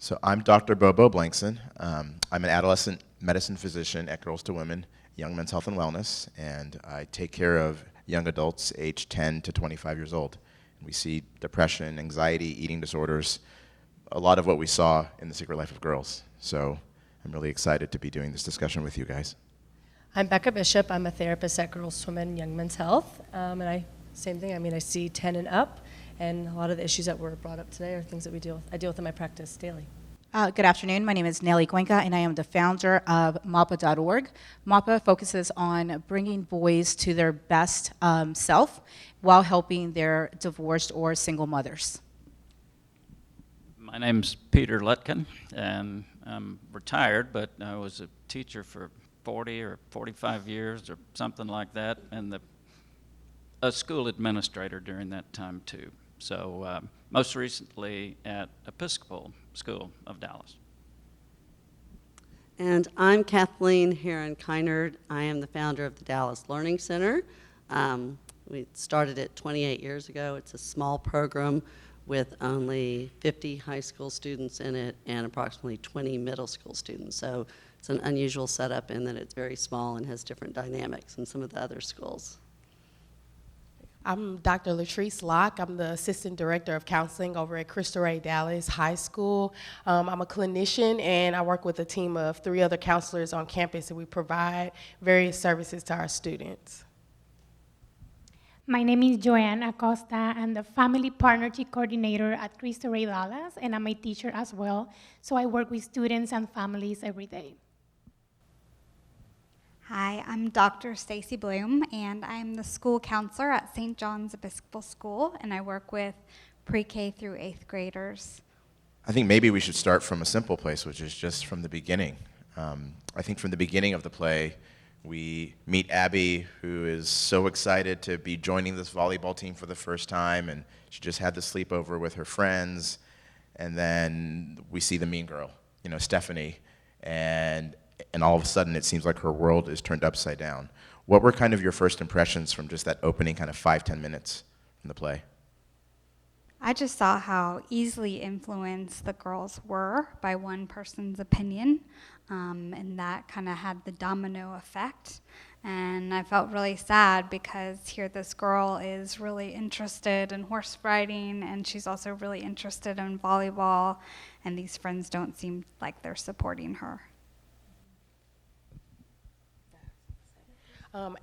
So I'm Dr. Bobo Blankson. I'm an adolescent medicine physician at Girls to Women, Young Men's Health and Wellness, and I take care of young adults aged 10 to 25 years old. We see depression, anxiety, eating disorders, a lot of what we saw in The Secret Life of Girls. So I'm really excited to be doing this discussion with you guys. I'm Becca Bishop. I'm a therapist at Girls to Women, Young Men's Health. Same thing, I see 10 and up, and a lot of the issues that were brought up today are things that I deal with in my practice daily. Good afternoon. My name is Nellie Cuenca, and I am the founder of MAPA.org. MAPA focuses on bringing boys to their best self while helping their divorced or single mothers. My name's Peter Lutkin, and I'm retired, but I was a teacher for 40 or 45 years or something like that, and a school administrator during that time too. So most recently at Episcopal School of Dallas. And I'm Kathleen Heron-Kynard. I am the founder of the Dallas Learning Center. We started it 28 years ago. It's a small program with only 50 high school students in it and approximately 20 middle school students. So it's an unusual setup in that it's very small and has different dynamics than some of the other schools. I'm Dr. Latrice Locke. I'm the Assistant Director of Counseling over at Cristo Rey Dallas High School. I'm a clinician, and I work with a team of 3 other counselors on campus, and we provide various services to our students. My name is Joanne Acosta. I'm the Family Partnership Coordinator at Cristo Rey Dallas, and I'm a teacher as well, so I work with students and families every day. Hi, I'm Dr. Stacy Bloom, and I'm the school counselor at St. John's Episcopal School, and I work with pre-K through 8th graders. I think maybe we should start from a simple place, which is just from the beginning. I think from the beginning of the play, we meet Abby, who is so excited to be joining this volleyball team for the first time, and she just had the sleepover with her friends, and then we see the mean girl, Stephanie, and all of a sudden it seems like her world is turned upside down. What were kind of your first impressions from just that opening kind of 5-10 minutes from the play? I just saw how easily influenced the girls were by one person's opinion, and that kind of had the domino effect. And I felt really sad because here this girl is really interested in horse riding, and she's also really interested in volleyball, and these friends don't seem like they're supporting her.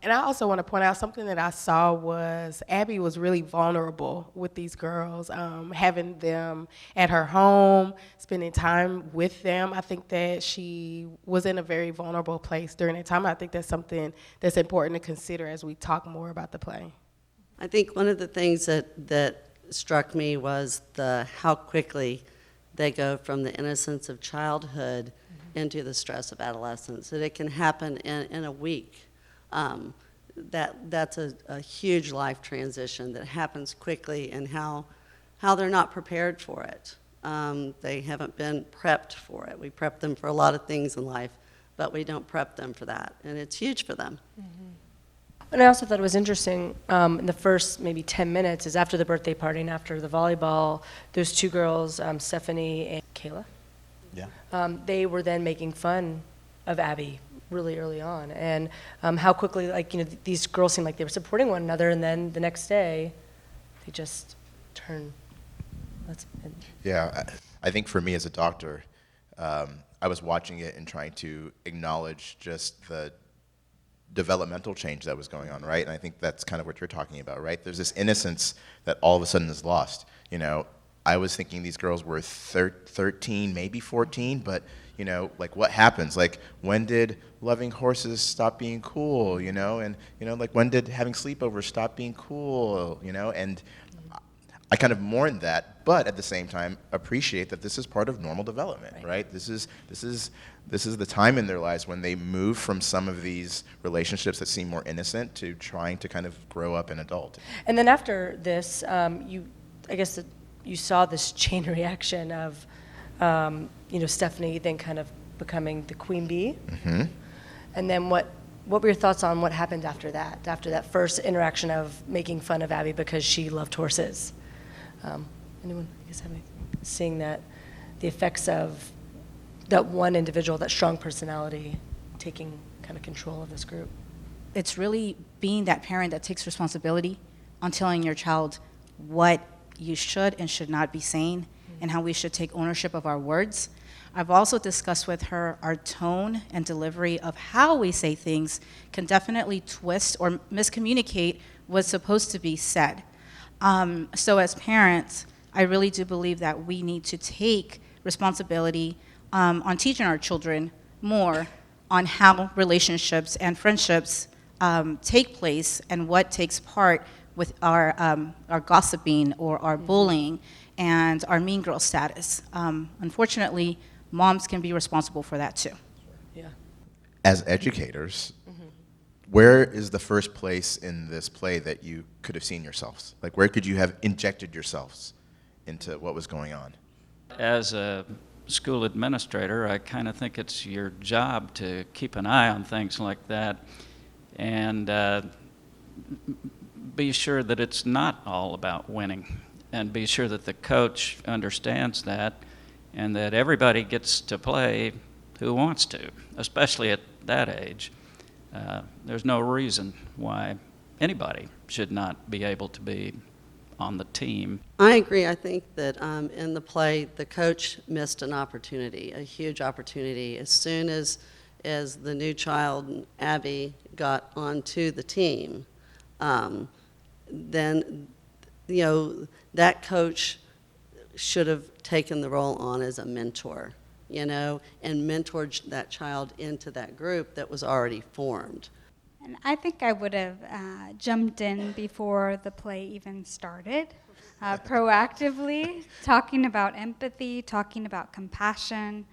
And I also want to point out something that I saw was Abby was really vulnerable with these girls, having them at her home, spending time with them. I think that she was in a very vulnerable place during that time. I think that's something that's important to consider as we talk more about the play. I think one of the things that struck me was how quickly they go from the innocence of childhood into the stress of adolescence, that it can happen in a week. That's a huge life transition that happens quickly, and how they're not prepared for it. They haven't been prepped for it. We prep them for a lot of things in life, but we don't prep them for that, and it's huge for them. Mm-hmm. And I also thought it was interesting, in the first maybe 10 minutes is after the birthday party and after the volleyball, those 2 girls, Stephanie and Kayla, they were then making fun of Abby really early on, and how quickly, these girls seemed like they were supporting one another, and then the next day, they just turn. Yeah, I think for me as a doctor, I was watching it and trying to acknowledge just the developmental change that was going on, right? And I think that's kind of what you're talking about, right? There's this innocence that all of a sudden is lost. I was thinking these girls were 13, maybe 14, but what happens? When did loving horses stop being cool, And, when did having sleepovers stop being cool, And I kind of mourn that, but at the same time appreciate that this is part of normal development, right? This is the time in their lives when they move from some of these relationships that seem more innocent to trying to kind of grow up an adult. And then after this, you saw this chain reaction of, Stephanie then kind of becoming the queen bee. Mm-hmm. And then what were your thoughts on what happened after that first interaction of making fun of Abby because she loved horses? Anyone, have seeing that the effects of that one individual, that strong personality, taking kind of control of this group. It's really being that parent that takes responsibility on telling your child what you should and should not be saying and how we should take ownership of our words. I've also discussed with her our tone and delivery of how we say things can definitely twist or miscommunicate what's supposed to be said. So as parents, I really do believe that we need to take responsibility on teaching our children more on how relationships and friendships take place and what takes part with our gossiping or our bullying and our mean girl status. Unfortunately, moms can be responsible for that too. Yeah. As educators, where is the first place in this play that you could have seen yourselves? Like, where could you have injected yourselves into what was going on? As a school administrator, I kind of think it's your job to keep an eye on things like that and be sure that it's not all about winning, and be sure that the coach understands that and that everybody gets to play who wants to, especially at that age. There's no reason why anybody should not be able to be on the team. I agree. I think that in the play, the coach missed an opportunity, a huge opportunity. As soon as the new child, Abby, got onto the team, then, you know, that coach should have taken the role on as a mentor, you know, and mentored that child into that group that was already formed. And I think I would have jumped in before the play even started, proactively, talking about empathy, talking about compassion.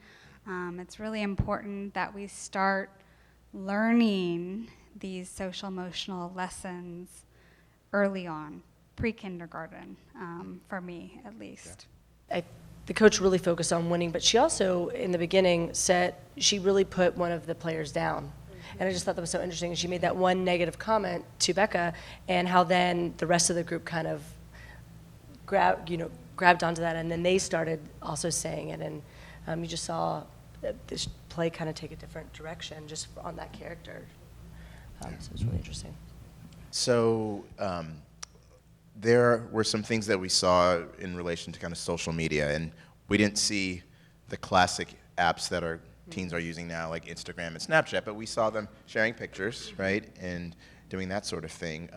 It's really important that we start learning these social emotional lessons early on, pre-kindergarten, for me at least. The coach really focused on winning, but she also, in the beginning, said she really put one of the players down. And I just thought that was so interesting. She made that one negative comment to Becca, and how then the rest of the group kind of grabbed onto that, and then they started also saying it, and you just saw this play kind of take a different direction just on that character. So it was really interesting. So there were some things that we saw in relation to kind of social media, and we didn't see the classic apps that our teens are using now, like Instagram and Snapchat, but we saw them sharing pictures, right, and doing that sort of thing.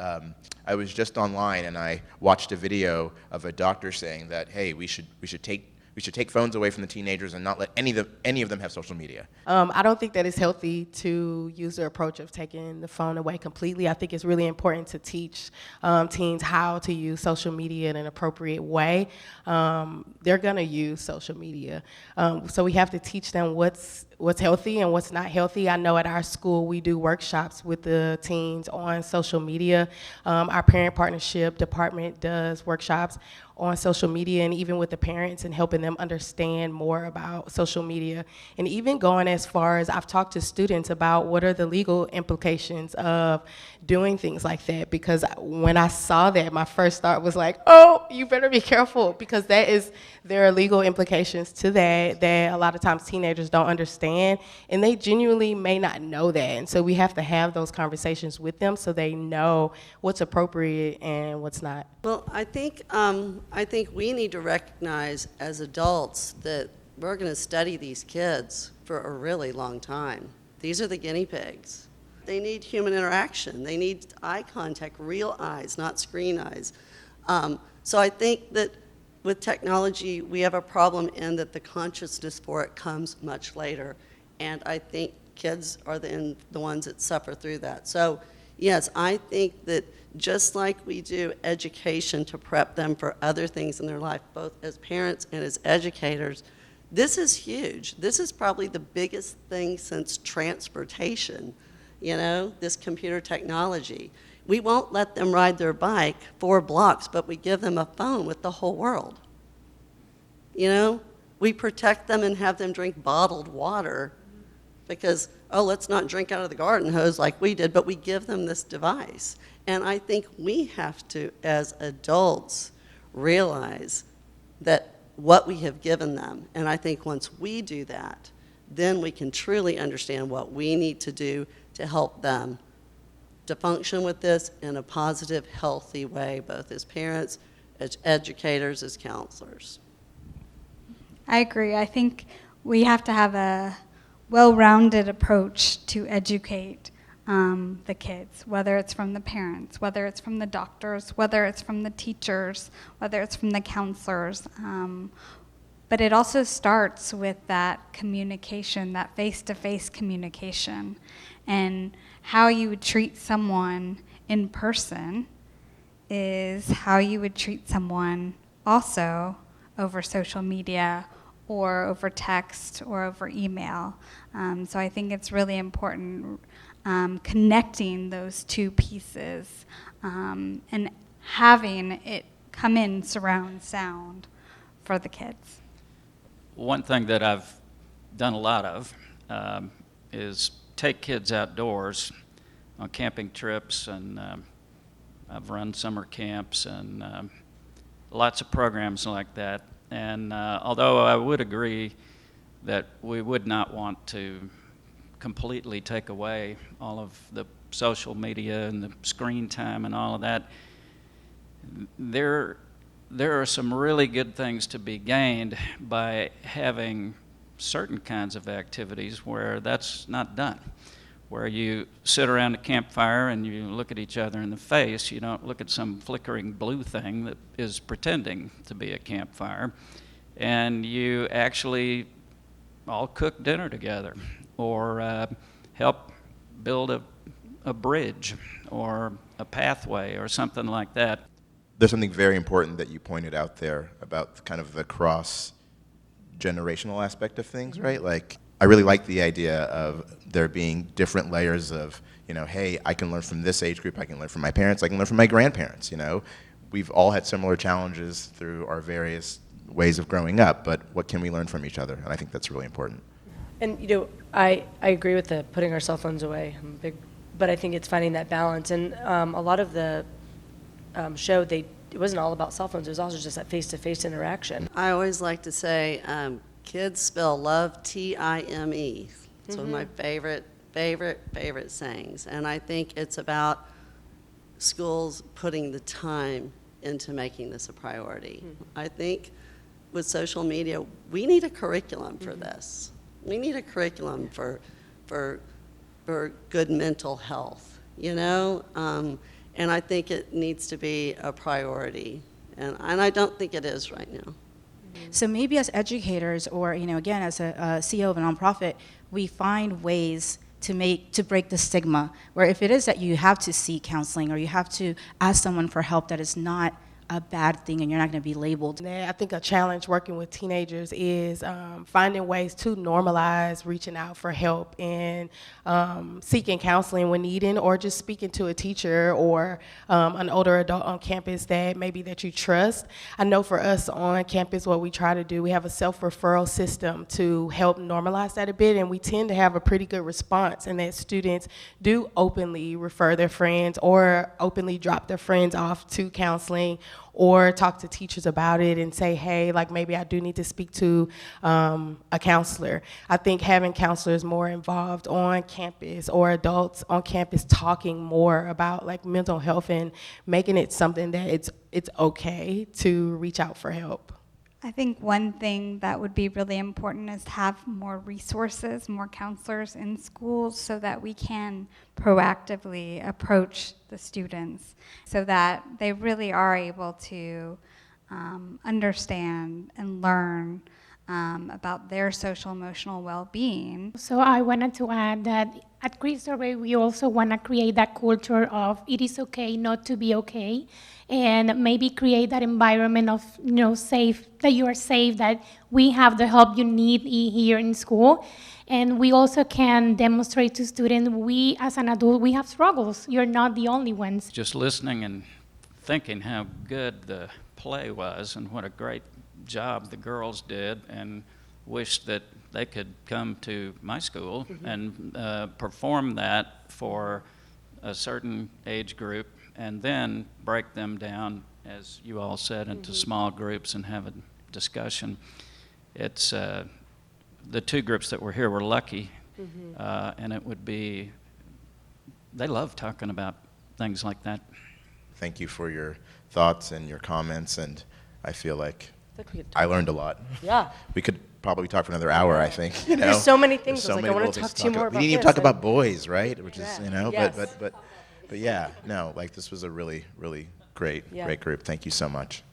I was just online and I watched a video of a doctor saying that, hey, we should take phones away from the teenagers and not let any of them have social media. I don't think that it's healthy to use the approach of taking the phone away completely. I think it's really important to teach teens how to use social media in an appropriate way. They're gonna use social media. So we have to teach them what's healthy and what's not healthy. I know at our school we do workshops with the teens on social media. Our parent partnership department does workshops on social media, and even with the parents, and helping them understand more about social media. And even going as far as I've talked to students about what are the legal implications of doing things like that, because when I saw that, my first thought was like, oh, you better be careful, because there are legal implications to that a lot of times teenagers don't understand, and they genuinely may not know that. And so we have to have those conversations with them so they know what's appropriate and what's not. Well, I think we need to recognize as adults that we're going to study these kids for a really long time. These are the guinea pigs. They need human interaction. They need eye contact, real eyes, not screen eyes. So I think that with technology, we have a problem in that the consciousness for it comes much later. And I think kids are the ones that suffer through that. So yes, I think that just like we do education to prep them for other things in their life, both as parents and as educators, this is huge. This is probably the biggest thing since transportation, you know, this computer technology. We won't let them ride their bike 4 blocks, but we give them a phone with the whole world. You know, we protect them and have them drink bottled water because, oh, let's not drink out of the garden hose like we did, but we give them this device. And I think we have to, as adults, realize that what we have given them. And I think once we do that, then we can truly understand what we need to do to help them to function with this in a positive, healthy way, both as parents, as educators, as counselors. I agree. I think we have to have a well-rounded approach to educate the kids, whether it's from the parents, whether it's from the doctors, whether it's from the teachers, whether it's from the counselors. But it also starts with that communication, that face-to-face communication, and how you would treat someone in person is how you would treat someone also over social media or over text or over email. So I think it's really important connecting those two pieces and having it come in surround sound for the kids. One thing that I've done a lot of is take kids outdoors on camping trips, and I've run summer camps and lots of programs like that. And although I would agree that we would not want to completely take away all of the social media and the screen time and all of that, there are some really good things to be gained by having certain kinds of activities where that's not done, where you sit around a campfire and you look at each other in the face. You don't look at some flickering blue thing that is pretending to be a campfire, and you actually all cook dinner together or help build a bridge or a pathway or something like that. There's something very important that you pointed out there about kind of the cross-generational aspect of things, right? Like, I really like the idea of there being different layers of, you know, hey, I can learn from this age group, I can learn from my parents, I can learn from my grandparents, you know? We've all had similar challenges through our various ways of growing up, but what can we learn from each other? And I think that's really important. And, you know, I agree with the putting our cell phones away, but I think it's finding that balance. And a lot of the show, it wasn't all about cell phones, it was also just that face-to-face interaction. I always like to say, kids spell love T-I-M-E. It's one of my favorite sayings. And I think it's about schools putting the time into making this a priority. I think with social media, we need a curriculum for this. We need a curriculum for good mental health, you know? And I think it needs to be a priority. And I don't think it is right now. So maybe as educators, or, you know, again, as a CEO of a nonprofit, we find ways to break the stigma, where if it is that you have to seek counseling or you have to ask someone for help, that is not a bad thing and you're not going to be labeled. I think a challenge working with teenagers is finding ways to normalize reaching out for help and seeking counseling when needed, or just speaking to a teacher or an older adult on campus that you trust. I know for us on campus, what we try to do, we have a self-referral system to help normalize that a bit, and we tend to have a pretty good response, and that students do openly refer their friends or openly drop their friends off to counseling, or talk to teachers about it and say, hey, like, maybe I do need to speak to a counselor. I think having counselors more involved on campus, or adults on campus talking more about like mental health and making it something that it's okay to reach out for help. I think one thing that would be really important is to have more resources, more counselors in schools, so that we can proactively approach the students so that they really are able to understand and learn about their social emotional well-being. So I wanted to add that at Cristo Rey, we also want to create that culture of it is okay not to be okay, and maybe create that environment of, you know, safe, that you are safe, that we have the help you need here in school. And we also can demonstrate to students, we as an adult, we have struggles. You're not the only ones. Just listening and thinking how good the play was and what a great job the girls did, and wish that they could come to my school and perform that for a certain age group, and then break them down, as you all said, into small groups and have a discussion. It's the two groups that were here were lucky, and it would be, they love talking about things like that. Thank you for your thoughts and your comments, and I feel like think we could I learned a lot. Yeah. We could probably talk for another hour, I think. You know? There's so many things. There's I was like, I many wanna little things talk to you more We about didn't even this, talk about boys, right? Which is, Yeah. you know, Yes. but yeah, no, like this was a really, really great Yeah. great group. Thank you so much.